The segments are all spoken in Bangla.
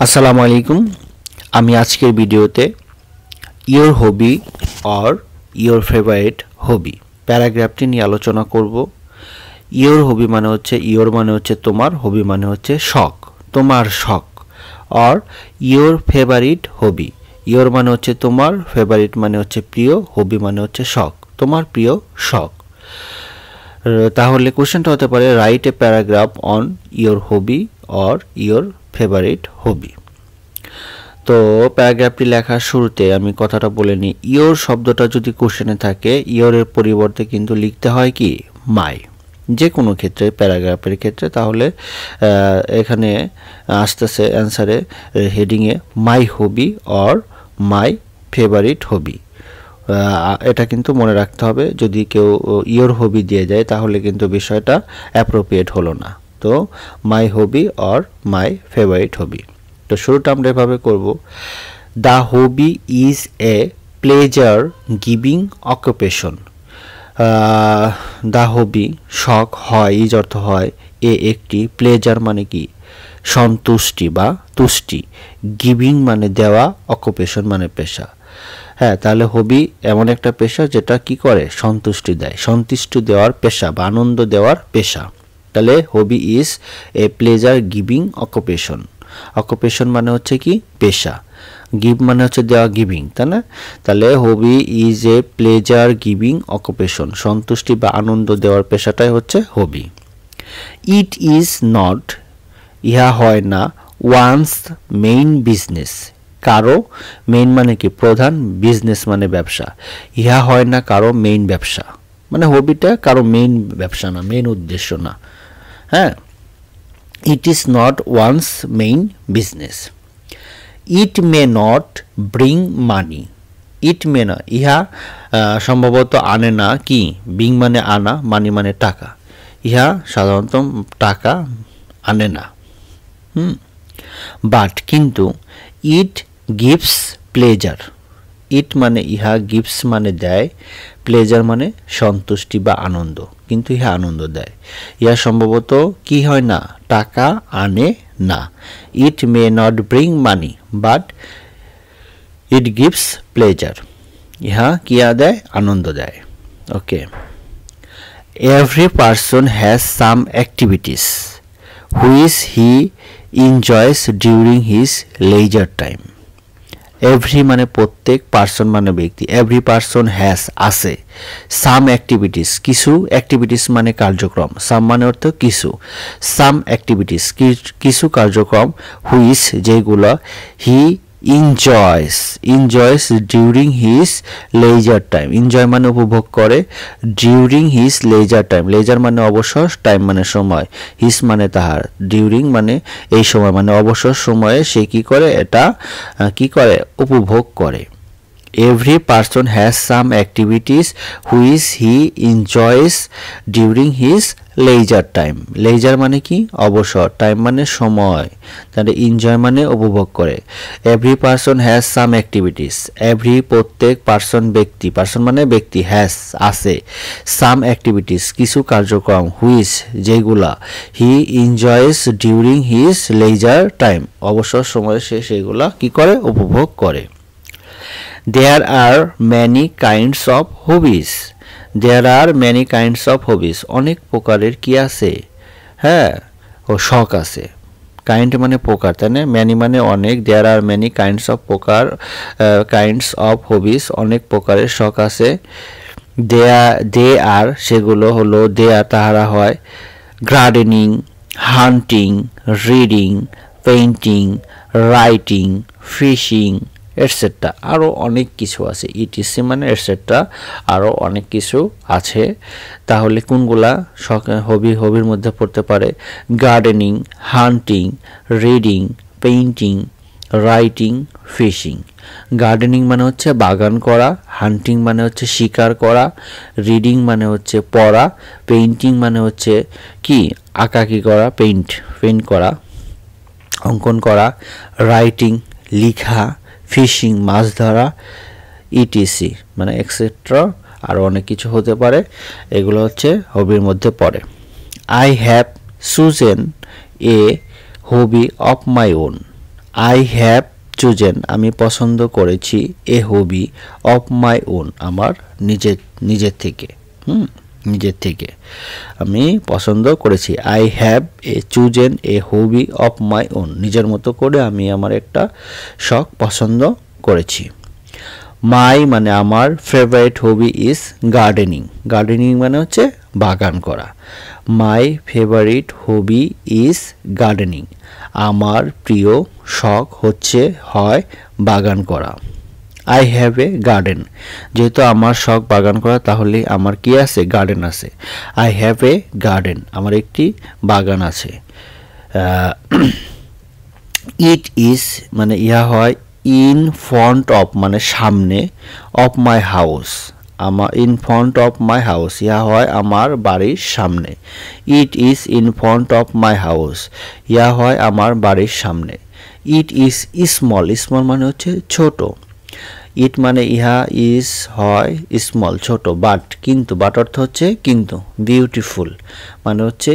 আসসালামু আলাইকুম। আমি আজকের ভিডিওতে your hobby or your favourite hobby প্যারাগ্রাফটি নিয়ে আলোচনা করব। ইয়োর হবি মানে হচ্ছে ইয়োর মানে হচ্ছে তোমার, হবি মানে হচ্ছে শখ, তোমার শখ। Or your favourite hobby, your মানে হচ্ছে তোমার, ফেভারিট মানে হচ্ছে প্রিয়, হবি মানে হচ্ছে শখ, তোমার প্রিয় শখ। তাহলে কোশ্চেনটা হতে পারে write a paragraph on your hobby or your favourite হবি। তো প্যারাগ্রাফটি লেখার শুরুতে আমি কথাটা বলে নিই, ইয়োর শব্দটা যদি কোশ্চেনে থাকে ইয়োরের পরিবর্তে কিন্তু লিখতে হয় কি মাই, যে কোনো ক্ষেত্রে প্যারাগ্রাফের ক্ষেত্রে। তাহলে এখানে আসতেছে অ্যান্সারে হেডিংয়ে মাই হবি অর মাই ফেভারিট হবি। এটা কিন্তু মনে রাখতে হবে, যদি কেউ ইয়োর হবি দিয়ে যায় তাহলে কিন্তু বিষয়টা অ্যাপ্রোপ্রিয়েট হলো না। তো মাই হবি অর মাই ফেভারিট হবি। তো শুরুটা আমরা এভাবে করব, the hobby is a pleasure giving occupation. The hobby শখ হয়, ইজ অর্থ হয়, এ একটি, প্লেজার মানে কি সন্তুষ্টি বা তুষ্টি, গিভিং মানে দেওয়া, অকুপেশন মানে পেশা। হ্যাঁ, তাহলে হবি এমন একটা পেশা যেটা কি করে সন্তুষ্টি দেয়, সন্তুষ্টি দেওয়ার পেশা বা আনন্দ দেওয়ার পেশা। তাহলে হবি is a pleasure giving occupation. Occupation মানে হচ্ছে কি পেশা, গিভ মানে হচ্ছে দেওয়া, গিভিং, তাই না? তাহলে হবি is a pleasure giving occupation, সন্তুষ্টি বা আনন্দ দেওয়ার পেশাটাই হচ্ছে হবি। ইট ইজ নট, ইহা হয় না, ওয়ান্স মেইন বিজনেস, কারো, মেইন মানে কি প্রধান, বিজনেস মানে ব্যবসা, ইহা হয় না কারো মেইন ব্যবসা, মানে হবিটা কারো মেইন ব্যবসা না, মেইন উদ্দেশ্য না। হ্যাঁ, it is not one's main business. It may not bring money. It may not, ইহা সম্ভবত আনে না কি, bring মানে আনা, মানি মানে টাকা, ইহা সাধারণত টাকা আনে না। বাট কিন্তু, ইট গিভস প্লেজার, ইট মানে ইহা, গিভস মানে দেয়, প্লেজার মানে সন্তুষ্টি বা আনন্দ, কিন্তু ইহা আনন্দ দেয়। ইহা সম্ভবত কি হয় না, টাকা আনে না। It may not bring money but it gives pleasure, ইহা কি দেয়, আনন্দ দেয়। Okay, every person has some activities which he enjoys during his leisure time. Every মানে প্রত্যেক, পার্সন মানে ব্যক্তি, এভরি পার্সন হ্যাজ আছে, সাম অ্যাক্টিভিটিস কিছু, অ্যাক্টিভিটিস মানে কার্যক্রম, সাম মানে অর্থ কিছু, সাম অ্যাক্টিভিটিস কিছু কার্যক্রম, হুইচ যেগুলো, he enjoys during his leisure time, enjoy মানে উপভোগ করে, during his leisure time, leisure মানে অবসর, টাইম মানে সময়, হিজ মানে তাহার, ডিউরিং মানে এই সময়, মানে অবসর সময়ে সে কি করে, এটা কি করে, উপভোগ করে। Every person has some activities which he enjoys during his leisure time. leisure মানে কি অবসর, টাইম মানে সময়, তাহলে এনজয় মানে উপভোগ করে। Every person has some activities. Every প্রত্যেক, পার্সন ব্যক্তি, পার্সন মানে ব্যক্তি, has আছে, some activities কিছু কার্যক্রম, which যেগুলা, he enjoys during his leisure time অবসর সময়ে সে সেগুলা কি করে, উপভোগ করে। There are many kinds of hobbies. There are many kinds of hobbies. অনেক প্রকারের কি আছে, হ্যাঁ, ও শখ আছে। কাইন্ড মানে প্রকার, তাই না? ম্যানি মানে অনেক, দেয়ার আর মেনি কাইন্ডস অফ প্রকার, কাইন্ডস অফ হবিস অনেক প্রকারের শখ আছে। দে আর সেগুলো হলো, দে আর তাহারা হয়, gardening, hunting, reading, painting, writing, fishing etcetera, আরও অনেক কিছু আছে। ইটিসি মানে এটসেট্রা, আরও অনেক কিছু আছে। তাহলে কোনগুলা শখ, হবির মধ্যে পড়তে পারে? Gardening, hunting, reading, painting, writing, fishing. Gardening মানে হচ্ছে বাগান করা, হান্টিং মানে হচ্ছে শিকার করা, রিডিং মানে হচ্ছে পড়া, পেইন্টিং মানে হচ্ছে কি আঁকাকি করা, পেইন্ট করা, অঙ্কন করা, রাইটিং লিখা, ফিশিং মাছ ধরা, ইটিসি মানে এক্সেট্রা, আরও অনেক কিছু হতে পারে। এগুলো হচ্ছে হবির মধ্যে পড়ে। I have chosen a hobby of my own. I have chosen আমি পছন্দ করেছি এ হবি অফ মাই ওন আমার নিজের থেকে নিজের থেকে আমি পছন্দ করেছি I have chosen a hobby of my own নিজের মতো করে আমি আমার একটা শখ পছন্দ করেছি মাই মানে আমার ফেভারিট হবি ইজ গার্ডেনিং মানে হচ্ছে বাগান করা my favourite hobby is gardening আমার প্রিয় শখ হয় বাগান করা আই হ্যাভ এ গার্ডেন যেহেতু আমার শখ বাগান করা তাহলে আমার কি আছে গার্ডেন আছে আই হ্যাভ এ গার্ডেন আমার একটি বাগান আছে ইট ইজ মানে ইহা হয় ইন ফ্রন্ট অফ মানে সামনে অফ মাই হাউস আমার in front of my house ইহা হয় আমার বাড়ির সামনে it is in front of my house ইহা হয় আমার বাড়ির সামনে ইট ইজ স্মল মানে হচ্ছে ছোট ইট মানে ইহা ইজ হয় স্মল ছোট বাট অর্থ হচ্ছে কিন্তু বিউটিফুল মানে হচ্ছে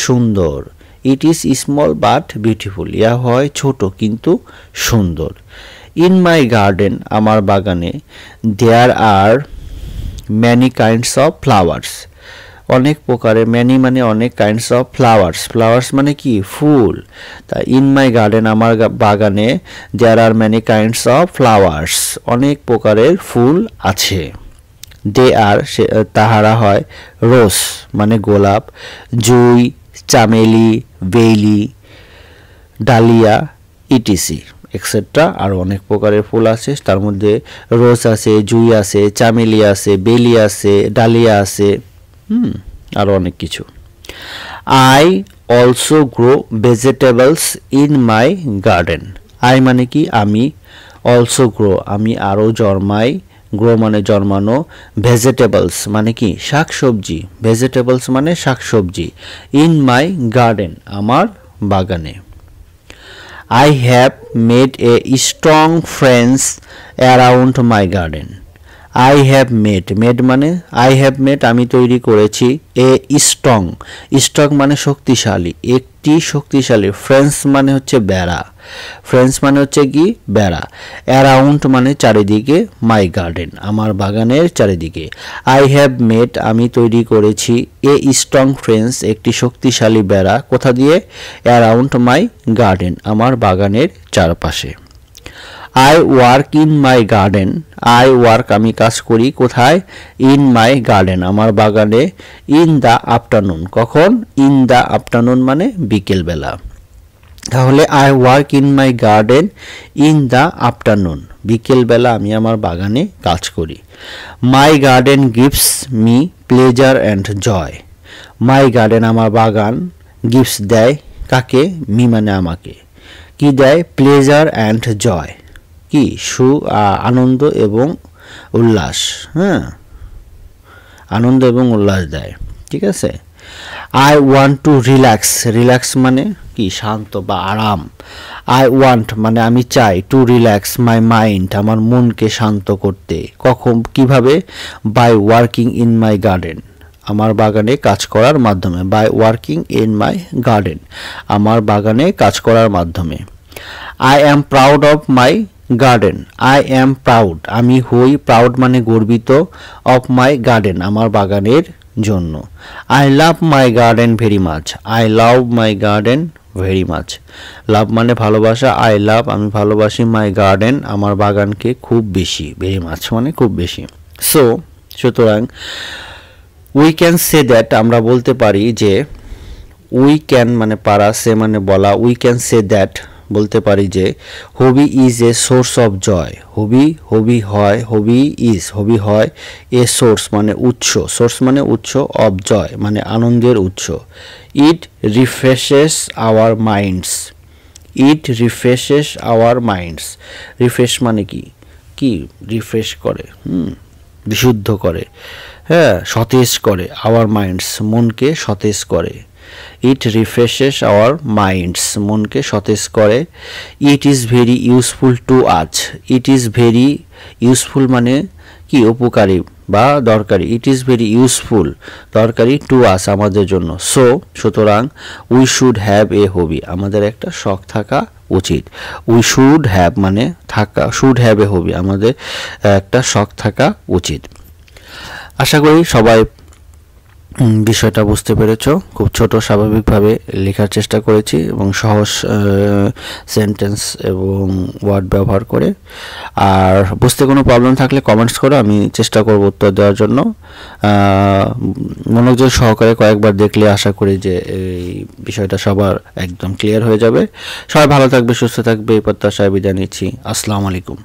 সুন্দর it is small but beautiful ইহা হয় ছোট কিন্তু সুন্দর ইন মাই গার্ডেন আমার বাগানে there are many kinds of flowers অনেক প্রকারের ম্যানি মানে অনেক কাইন্ডস অফ ফ্লাওয়ার্স মানে কি ফুল তা ইন মাই গার্ডেন আমার বাগানে there are many kinds of flowers অনেক প্রকারের ফুল আছে দে আর তাহারা হয় রোজ মানে গোলাপ জুই চামেলি বেলি ডালিয়া ইটিসি এক্সেট্রা আরও অনেক প্রকারের ফুল আছে তার মধ্যে রোজ আছে জুই আছে চামেলি আছে বেলি আছে ডালিয়া আছে আরও অনেক কিছু I also grow vegetables in my garden I মানে কি আমি অলসো গ্রো আমি আরও জন্মাই গ্রো মানে জন্মানো ভেজিটেবলস মানে কি শাকসবজি ভেজিটেবলস মানে শাকসবজি ইন মাই গার্ডেন আমার বাগানে I have made a strong friends around my garden. I have made মানে I have made আমি তৈরি করেছি a strong মানে শক্তিশালী একটি শক্তিশালী ফ্রেন্ডস মানে হচ্ছে বেড়া ফ্রেন্ডস মানে হচ্ছে কি বেড়া অ্যারাউন্ড মানে চারিদিকে মাই গার্ডেন আমার বাগানের চারিদিকে আই হ্যাভ মেড আমি তৈরি করেছি এ স্ট্রং ফ্রেন্ডস একটি শক্তিশালী বেড়া কোথা দিয়ে অ্যারাউন্ড মাই গার্ডেন আমার বাগানের চারপাশে I work in my garden I work আমি কাজ করি কোথায় ইন মাই গার্ডেন আমার বাগানে ইন দ্য আফটারনুন কখন ইন দ্য আফটারনুন মানে বিকেলবেলা তাহলে I work in my garden in the afternoon বিকেলবেলা আমি আমার বাগানে কাজ করি my garden gives me pleasure and joy my garden আমার বাগান গিভস দেয় কাকে মি মানে আমাকে কি দেয় প্লেজার অ্যান্ড জয় কি আনন্দ এবং উল্লাস আনন্দ এবং উল্লাস দেয় ঠিক আছে আই ওয়ান্ট টু রিল্যাক্স মানে কি শান্ত বা আরাম আই ওয়ান্ট মানে আমি চাই টু রিল্যাক্স মাই মাইন্ড আমার মনকে শান্ত করতে কখন কিভাবে by working in my garden আমার বাগানে কাজ করার মাধ্যমে by working in my garden আমার বাগানে কাজ করার মাধ্যমে I am proud of my garden I am proud আমি হই প্রাউড মানে গর্বিত অফ মাই গার্ডেন আমার বাগানের জন্য I love my garden very much I love my garden very much love মানে ভালোবাসা আই লাভ আমি ভালোবাসি মাই গার্ডেন আমার বাগানকে খুব বেশি ভেরি মাচ মানে খুব বেশি সুতরাং উই ক্যান সে দ্যাট আমরা বলতে পারি যে উই ক্যান মানে পারা সে মানে বলা উই ক্যান সে দ্যাট বলতে পারি যে hobby is a source of joy hobby হয় এ সোর্স মানে উৎস অফ জয় মানে আনন্দের উৎস ইট রিফ্রেশেস আওয়ার মাইন্ডস রিফ্রেশ মানে কি রিফ্রেশ করে বিশুদ্ধ করে সতেজ করে আওয়ার মাইন্ডস মনকে সতেজ করে ইট রিফ্রেশেস আওয়ার মাইন্ডস মনকে সতেজ করে it is very useful to আজ ইট ইজ ভেরি ইউজফুল মানে কি উপকারী বা দরকারি, ইট ইজ ভেরি ইউজফুল, দরকারি টু আস আমাদের জন্য। সো সুতরাং উই শুড হ্যাভ এ হবি, আমাদের একটা শখ থাকা উচিত। উই শুড হ্যাভ মানে থাকা, শুড হ্যাভ এ হবি আমাদের একটা শখ থাকা উচিত। আশা করি সবাই বিষয়টা বুঝতে পেরেছো। খুব ছোট স্বাভাবিকভাবে লেখার চেষ্টা করেছি এবং সহজ সেন্টেন্স এবং ওয়ার্ড ব্যবহার করে। আর বুঝতে কোনো প্রবলেম থাকলে কমেন্টস করো, আমি চেষ্টা করব উত্তর দেওয়ার জন্য। মনোযোগ সহকারে কয়েকবার দেখলে আশা করি যে এই বিষয়টা সবার একদম ক্লিয়ার হয়ে যাবে। সবাই ভালো থাকবে, সুস্থ থাকবে, এই প্রত্যাশায় বিদায় নিচ্ছি। আসসালামু আলাইকুম।